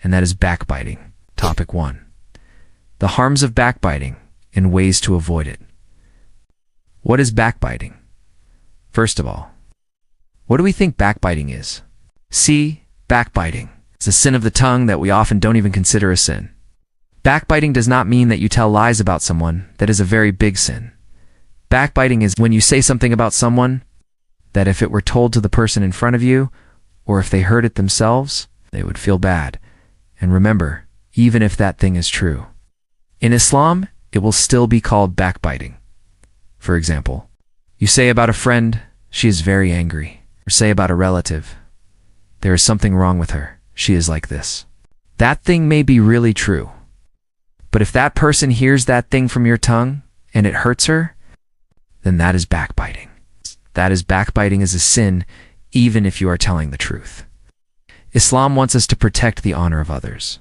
and that is backbiting. Topic 1. The harms of backbiting and ways to avoid it. What is backbiting? First of all, what do we think backbiting is? C. Backbiting. It's a sin of the tongue that we often don't even consider a sin. Backbiting does not mean that you tell lies about someone. That is a very big sin. Backbiting is when you say something about someone that if it were told to the person in front of you, or if they heard it themselves, they would feel bad. And remember, even if that thing is true, in Islam, it will still be called backbiting. For example, you say about a friend, she is very angry. Or say about a relative, there is something wrong with her. She is like this. That thing may be really true. But if that person hears that thing from your tongue and it hurts her, then that is backbiting. That is backbiting is a sin, even if you are telling the truth. Islam wants us to protect the honor of others,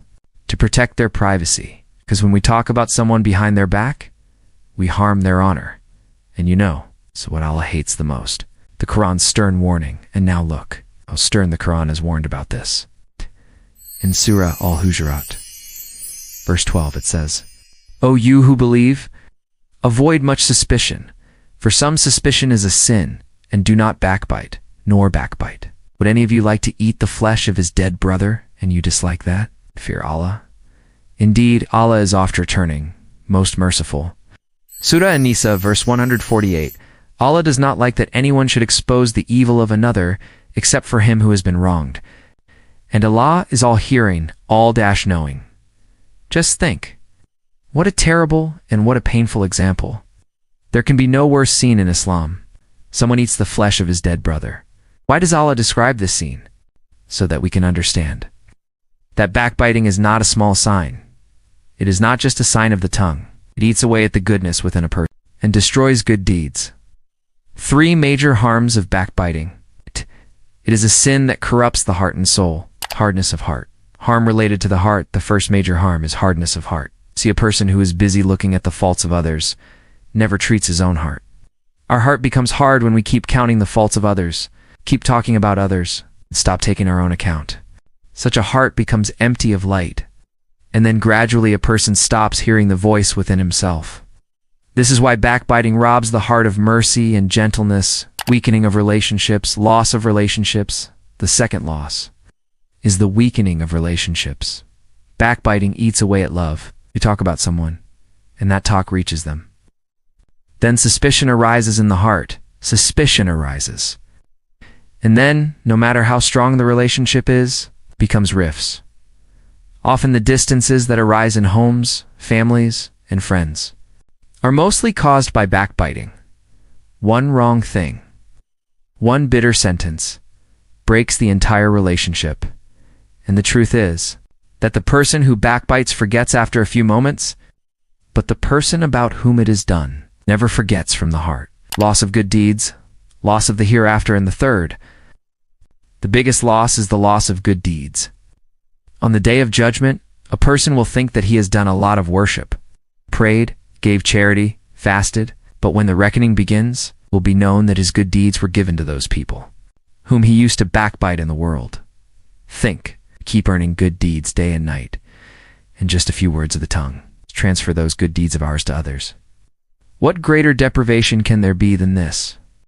to protect their privacy, because when we talk about someone behind their back, we harm their honor. And you know, it's what Allah hates the most. The Quran's stern warning, and now look how stern the Quran has warned about this. In Surah Al-Hujurat, verse 12, it says, O you who believe, avoid much suspicion, for some suspicion is a sin, and do not backbite, nor backbite. Would any of you like to eat the flesh of his dead brother, and you dislike that? Fear Allah. Indeed, Allah is oft returning, most merciful. Surah An-Nisa, verse 148, Allah does not like that anyone should expose the evil of another except for him who has been wronged. And Allah is all-hearing, all-knowing. Just think, what a terrible and what a painful example. There can be no worse scene in Islam. Someone eats the flesh of his dead brother. Why does Allah describe this scene? So that we can understand that backbiting is not a small sign. It is not just a sign of the tongue. It eats away at the goodness within a person and destroys good deeds. 3 major harms of backbiting. It is a sin that corrupts the heart and soul. Hardness of heart. Harm related to the heart. The first major harm is hardness of heart. See, a person who is busy looking at the faults of others never treats his own heart. Our heart becomes hard when we keep counting the faults of others, keep talking about others, and stop taking our own account. Such a heart becomes empty of light, and then gradually a person stops hearing the voice within himself. This is why backbiting robs the heart of mercy and gentleness, weakening of relationships, loss of relationships. The second loss is the weakening of relationships. Backbiting eats away at love. You talk about someone, and that talk reaches them. Then suspicion arises in the heart. Suspicion arises. And then, no matter how strong the relationship is, becomes rifts. Often the distances that arise in homes, families, and friends are mostly caused by backbiting. One wrong thing, one bitter sentence, breaks the entire relationship. And the truth is that the person who backbites forgets after a few moments, but the person about whom it is done never forgets from the heart. Loss of good deeds, loss of the hereafter, and the third, the biggest loss is the loss of good deeds. On the day of judgment, a person will think that he has done a lot of worship, prayed, gave charity, fasted, but when the reckoning begins, it will be known that his good deeds were given to those people whom he used to backbite in the world. Think, keep earning good deeds day and night, and just a few words of the tongue. Transfer those good deeds of ours to others. What greater deprivation can there be than this?